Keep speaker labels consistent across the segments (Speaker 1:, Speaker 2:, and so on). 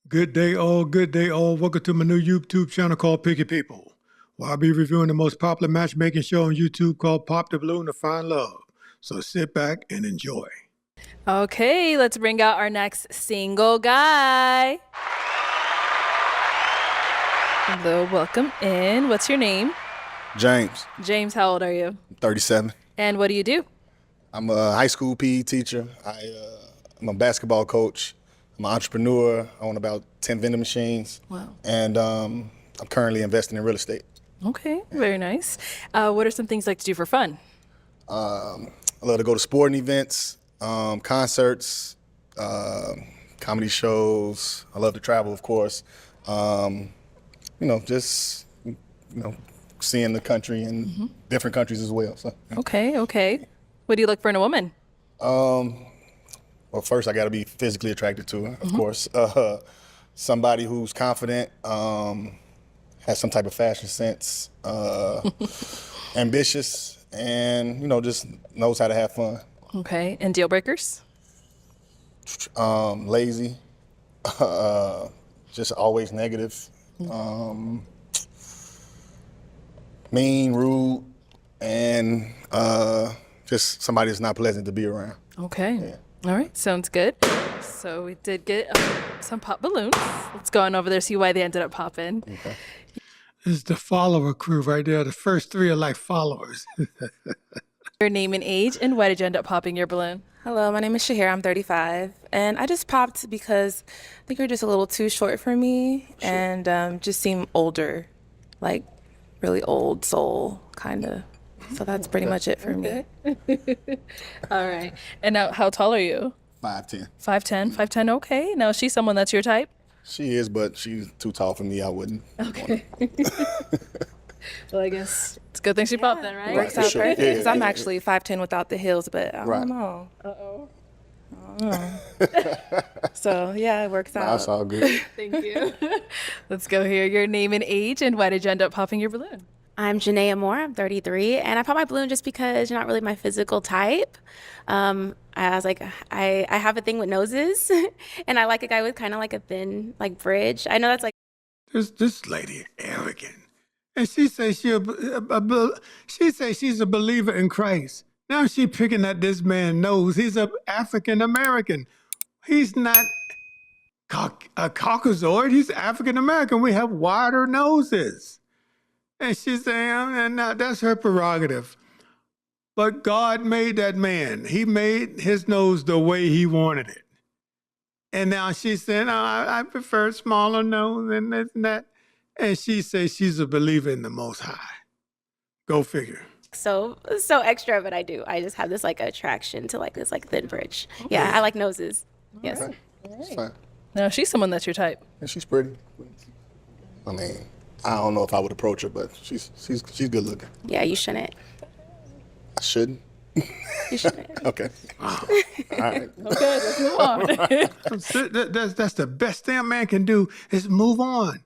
Speaker 1: Good day, all. Good day, all. Welcome to my new YouTube channel called Picky People, where I'll be reviewing the most popular matchmaking show on YouTube called Pop the Balloon to Find Love. So sit back and enjoy.
Speaker 2: Okay, let's bring out our next single guy. Hello, welcome in. What's your name?
Speaker 3: James.
Speaker 2: James, how old are you?
Speaker 3: 37.
Speaker 2: And what do you do?
Speaker 3: I'm a high school PE teacher. I'm a basketball coach. I'm an entrepreneur. I own about 10 vending machines.
Speaker 2: Wow.
Speaker 3: And I'm currently investing in real estate.
Speaker 2: Okay, very nice. What are some things you like to do for fun?
Speaker 3: I love to go to sporting events, concerts, comedy shows. I love to travel, of course. Just seeing the country and different countries as well. So.
Speaker 2: Okay. What do you look for in a woman?
Speaker 3: Well, first I got to be physically attracted to her, of course. Somebody who's confident, has some type of fashion sense, ambitious, and just knows how to have fun.
Speaker 2: Okay, and deal breakers?
Speaker 3: Lazy, just always negative, mean, rude, and just somebody that's not pleasant to be around.
Speaker 2: Okay.
Speaker 3: Yeah.
Speaker 2: All right, sounds good. So we did get some pop balloons. Let's go on over there, see why they ended up popping.
Speaker 3: Okay.
Speaker 1: This is the follower crew right there. The first three are like followers.
Speaker 2: Your name and age, and why did you end up popping your balloon?
Speaker 4: Hello, my name is Shahira. I'm 35, and I just popped because I think you're just a little too short for me, and just seem older, like really old soul, kind of. So that's pretty much it for me.
Speaker 2: All right. And now, how tall are you?
Speaker 3: 5'10".
Speaker 2: 5'10". 5'10", okay. Now, is she someone that's your type?
Speaker 3: She is, but she's too tall for me. I wouldn't.
Speaker 2: Okay. Well, I guess it's a good thing she popped then, right?
Speaker 4: Works
Speaker 3: for
Speaker 4: out
Speaker 3: sure.
Speaker 4: perfect,
Speaker 3: Yeah,
Speaker 4: because I'm actually 5'10" without the heels, but I
Speaker 3: Right.
Speaker 4: don't know.
Speaker 2: Uh-oh.
Speaker 4: So yeah, it works out.
Speaker 3: That's all good.
Speaker 2: Thank you. Let's go here. Your name and age, and why did you end up popping your balloon?
Speaker 5: I'm Janaea Moore. I'm 33, and I popped my balloon just because you're not really my physical type. I was like, I have a thing with noses, and I like a guy with kind of like a thin like bridge. I know that's like
Speaker 1: This lady arrogant, and she says she's a believer in Christ. Now she picking at this man's nose. He's a African American. He's not a Caucasoid. He's African American. We have wider noses. And she's saying, and now that's her prerogative. But God made that man. He made his nose the way he wanted it. And now she's saying, I prefer smaller nose and this and that. And she says she's a believer in the Most High. Go figure.
Speaker 5: so extra, but I do. I just have this like attraction to like this like thin bridge. Yeah, I like noses. Yes.
Speaker 3: Okay. It's fine.
Speaker 2: Now, she's someone that's your type.
Speaker 3: And she's pretty. I mean, I don't know if I would approach her, but she's good looking.
Speaker 5: Yeah, you shouldn't.
Speaker 3: I shouldn't.
Speaker 5: You shouldn't.
Speaker 3: Okay. All right.
Speaker 2: Okay, let's move on.
Speaker 1: That's the best thing a man can do is move on.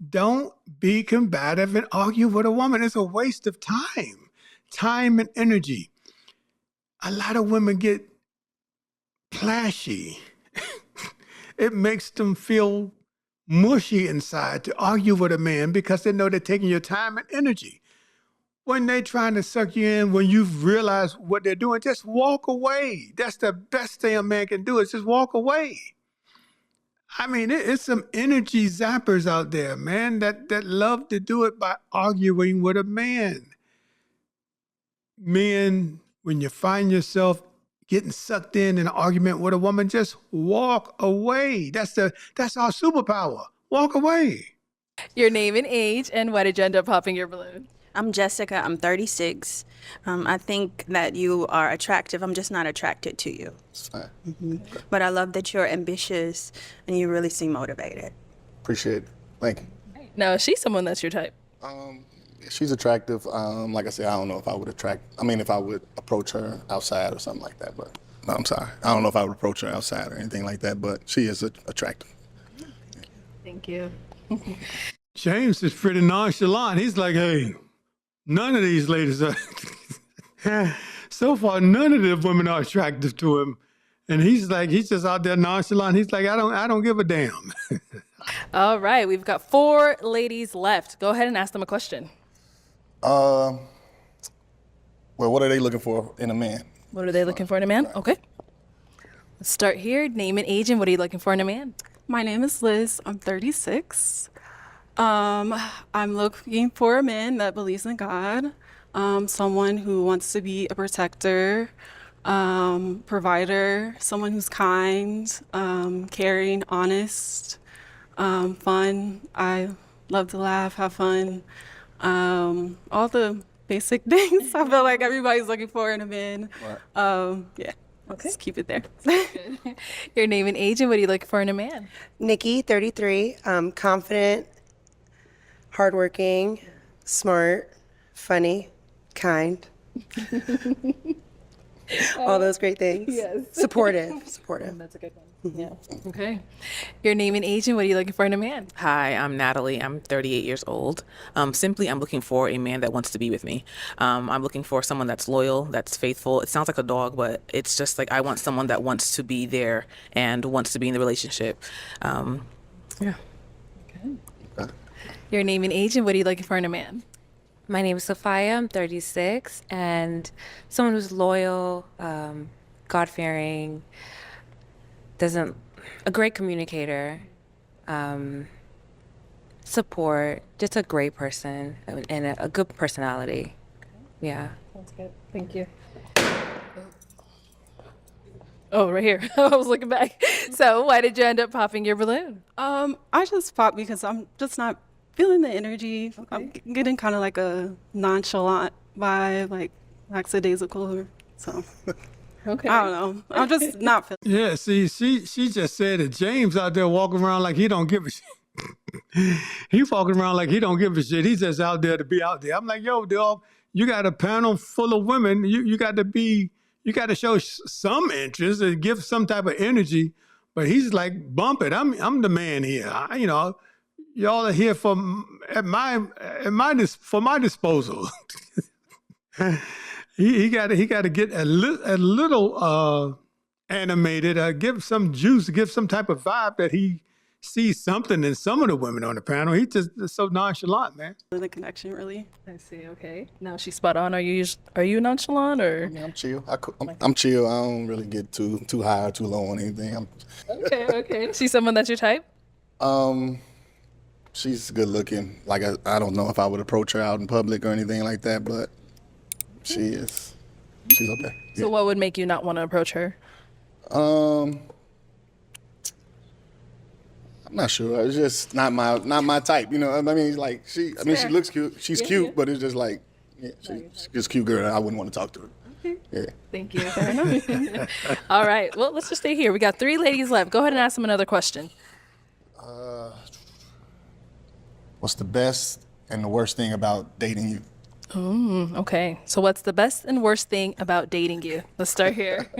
Speaker 1: Don't be combative and argue with a woman. It's a waste of time and energy. A lot of women get plashy. It makes them feel mushy inside to argue with a man because they know they're taking your time and energy. When they're trying to suck you in, when you've realized what they're doing, just walk away. That's the best thing a man can do is just walk away. I mean, it's some energy zappers out there, man, that love to do it by arguing with a man. Men, when you find yourself getting sucked in an argument with a woman, just walk away. That's our superpower. Walk away.
Speaker 2: Your name and age, and why did you end up popping your balloon?
Speaker 6: I'm Jessica. I'm 36. I think that you are attractive. I'm just not attracted to you.
Speaker 3: It's fine.
Speaker 6: But I love that you're ambitious and you really seem motivated.
Speaker 3: Appreciate it. Thank you.
Speaker 2: Now, is she someone that's your type?
Speaker 3: She's attractive. Like I said, I don't know if I would if I would approach her outside or something like that, but no, I'm sorry. I don't know if I would approach her outside or anything like that, but she is attractive.
Speaker 2: Thank you.
Speaker 1: James is pretty nonchalant. He's like, hey, none of these ladies are. So far, none of the women are attractive to him. And he's just out there nonchalant. He's like, I don't give a damn.
Speaker 2: All right, we've got 4 ladies left. Go ahead and ask them a question.
Speaker 3: Well, what are they looking for in a man?
Speaker 2: What are they looking for in a man? Okay. Let's start here. Name and age, and what are you looking for in a man?
Speaker 7: My name is Liz. I'm 36. I'm looking for a man that believes in God, someone who wants to be a protector, provider, someone who's kind, caring, honest, fun. I love to laugh, have fun. All the basic things I feel like everybody's looking for in a man. Yeah.
Speaker 2: Okay.
Speaker 7: Just keep it there.
Speaker 2: Your name and age, and what are you looking for in a man?
Speaker 8: Nikki, 33, confident, hardworking, smart, funny, kind. All those great things. Yes. Supportive.
Speaker 2: That's a good one. Yeah. Okay. Your name and age, and what are you looking for in a man?
Speaker 9: Hi, I'm Natalie. I'm 38 years old. Simply, I'm looking for a man that wants to be with me. I'm looking for someone that's loyal, that's faithful. It sounds like a dog, but it's just like I want someone that wants to be there and wants to be in the relationship. Yeah.
Speaker 2: Okay. Your name and age, and what are you looking for in a man?
Speaker 10: My name is Sophia. I'm 36, and someone who's loyal, God-fearing, a great communicator, support, just a great person, and a good personality. Yeah.
Speaker 2: That's good. Thank you. Oh, right here. I was looking back. So why did you end up popping your balloon?
Speaker 7: I just popped because I'm just not feeling the energy. Okay. I'm getting kind of like a nonchalant vibe, like lackadaisical. So
Speaker 2: okay.
Speaker 7: I don't know. I'm just not feeling.
Speaker 1: Yeah, see, she just said that James out there walking around like he don't give a shit. He walking around like he don't give a shit. He's just out there to be out there. I'm like, yo, dog, you got a panel full of women. You got to show some interest and give some type of energy. But he's like, bump it. I'm the man here. Y'all are here for my disposal. he got to get a little animated. Give some juice. Give some type of vibe that he sees something in some of the women on the panel. He just is so nonchalant, man.
Speaker 7: The connection, really.
Speaker 2: I see. Okay. Now she's spot on. Are you nonchalant or?
Speaker 3: Yeah, I'm chill. I'm chill. I don't really get too high or too low on anything.
Speaker 2: Okay. She's someone that's your type?
Speaker 3: She's good looking. Like I don't know if I would approach her out in public or anything like that, but she's okay.
Speaker 2: So what would make you not want to approach her?
Speaker 3: I'm not sure. It's just not my type. You know, I mean, like she looks cute. She's cute, but it's just like, yeah, she's just a cute girl. I wouldn't want to talk to her.
Speaker 2: Okay.
Speaker 3: Yeah.
Speaker 2: Thank you. Fair enough. All right. Well, let's just stay here. We got 3 ladies left. Go ahead and ask them another question.
Speaker 3: What's the best and the worst thing about dating you?
Speaker 2: Okay. So what's the best and worst thing about dating you? Let's start here.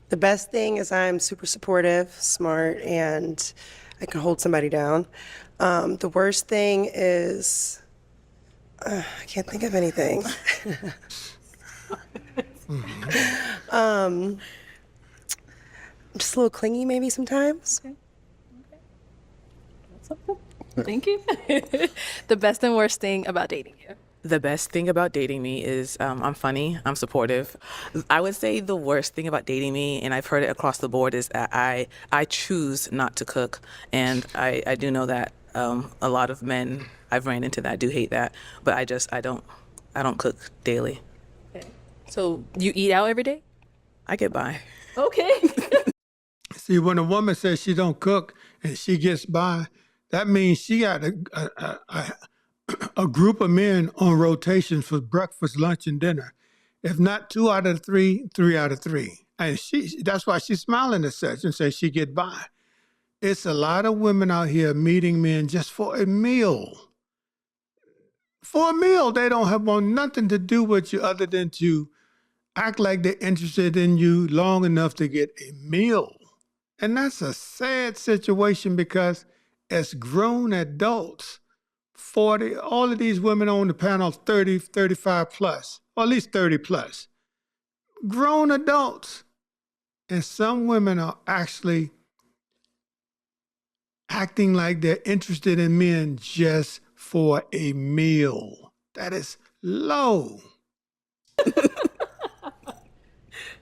Speaker 8: The best thing is I'm super supportive, smart, and I can hold somebody down. The worst thing is I can't think of anything. I'm just a little clingy maybe sometimes.
Speaker 2: Thank you. The best and worst thing about dating you.
Speaker 9: The best thing about dating me is I'm funny, I'm supportive. I would say the worst thing about dating me, and I've heard it across the board, is that I choose not to cook. And I do know that a lot of men I've ran into that do hate that, but I don't cook daily.
Speaker 2: Okay. So you eat out every day?
Speaker 9: I get by.
Speaker 2: Okay.
Speaker 1: See, when a woman says she don't cook and she gets by, that means she got a group of men on rotation for breakfast, lunch, and dinner. If not 2 out of 3, 3 out of 3. And that's why she's smiling as such and says she get by. It's a lot of women out here meeting men just for a meal. For a meal, they don't want nothing to do with you other than to act like they're interested in you long enough to get a meal. And that's a sad situation because as grown adults, 40, all of these women on the panel, 30, 35 plus, or at least 30 plus, grown adults. And some women are actually acting like they're interested in men just for a meal. That is low.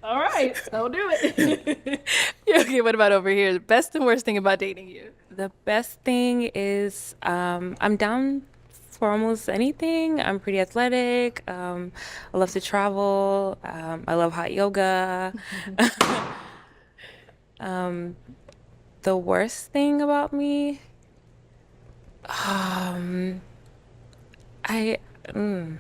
Speaker 2: All right, I'll do it. Yeah, okay, what about over here? The best and worst thing about dating you?
Speaker 10: The best thing is I'm down for almost anything. I'm pretty athletic. I love to travel. I love hot yoga. The worst thing about me, I, mm,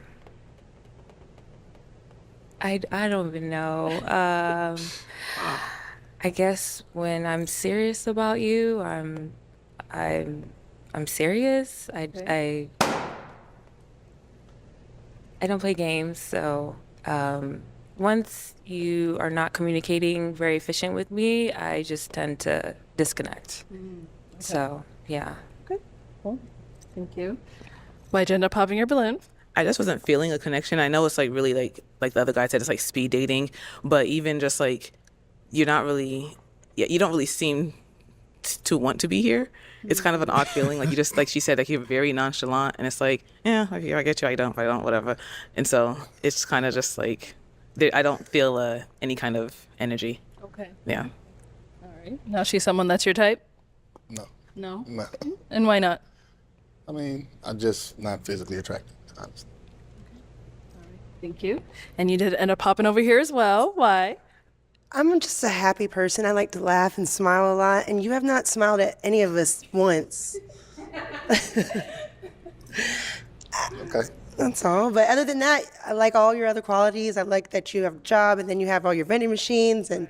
Speaker 10: I don't even know. I guess when I'm serious about you, I'm serious. I don't play games, so once you are not communicating very efficient with me, I just tend to disconnect. So yeah.
Speaker 2: Cool. Thank you. Why'd you end up popping your balloon?
Speaker 9: I just wasn't feeling a connection. I know it's like really like the other guy said, it's like speed dating, but even just like you're not really, yeah, you don't really seem to want to be here. It's kind of an odd feeling. Like you just, like she said, like you're very nonchalant, and it's like, yeah, okay, I get you, I don't, whatever. And so it's kind of just like I don't feel any kind of energy.
Speaker 2: Okay.
Speaker 9: Yeah.
Speaker 2: All right. Now she's someone that's your type?
Speaker 3: No.
Speaker 2: No.
Speaker 3: No.
Speaker 2: And why not?
Speaker 3: I mean, I'm just not physically attracted, honestly.
Speaker 2: Thank you. And you did end up popping over here as well. Why?
Speaker 8: I'm just a happy person. I like to laugh and smile a lot, and you have not smiled at any of us once.
Speaker 3: Okay.
Speaker 8: That's all. But other than that, I like all your other qualities. I like that you have a job, and then you have all your vending machines and,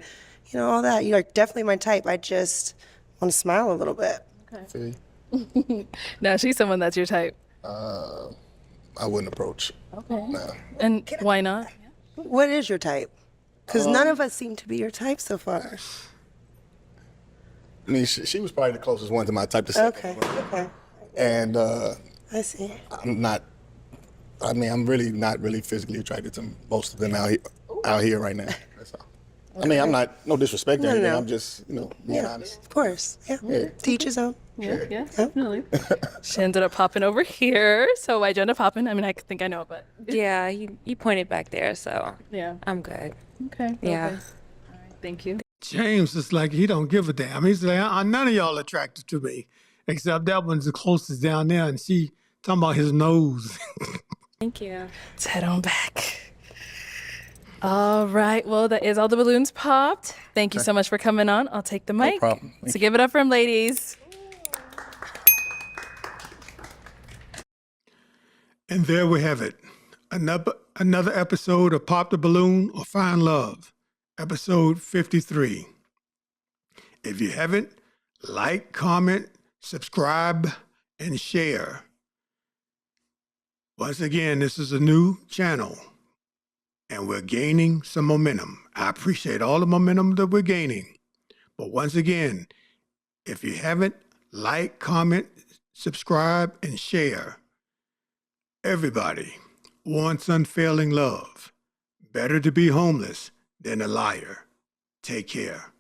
Speaker 8: you know, all that. You're definitely my type. I just want to smile a little bit.
Speaker 3: See,
Speaker 2: Now she's someone that's your type.
Speaker 3: I wouldn't approach.
Speaker 2: Okay.
Speaker 3: No.
Speaker 2: And why not?
Speaker 8: What is your type? Because none of us seem to be your type so far.
Speaker 3: I mean, she was probably the closest one to my type to say.
Speaker 8: Okay, okay.
Speaker 3: And
Speaker 8: I see.
Speaker 3: I'm really not really physically attracted to most of them out here right now. That's all. I mean, I'm not, no disrespect or anything.
Speaker 8: no.
Speaker 3: I'm just, being honest.
Speaker 8: Of course. Yeah. Teach his own.
Speaker 2: Yeah, definitely. She ended up popping over here. So why'd you end up popping? I mean, I think I know, but
Speaker 10: Yeah, you pointed back there, so
Speaker 2: yeah.
Speaker 10: I'm good.
Speaker 2: Okay.
Speaker 10: Yeah.
Speaker 2: Okay. All right. Thank you.
Speaker 1: James is like, he don't give a damn. He's like, none of y'all attracted to me, except that one's the closest down there, and she talking about his nose.
Speaker 10: Thank you.
Speaker 2: Let's head on back. All right. Well, that is all the balloons popped. Thank you so much for coming on. I'll take the mic.
Speaker 3: problem. Thank
Speaker 2: So give it up for him, ladies.
Speaker 1: And there we have it. Another episode of Pop the Balloon or Find Love, episode 53. If you haven't, like, comment, subscribe, and share. Once again, this is a new channel, and we're gaining some momentum. I appreciate all the momentum that we're gaining. But once again, if you haven't, like, comment, subscribe, and share. Everybody wants unfailing love. Better to be homeless than a liar. Take care.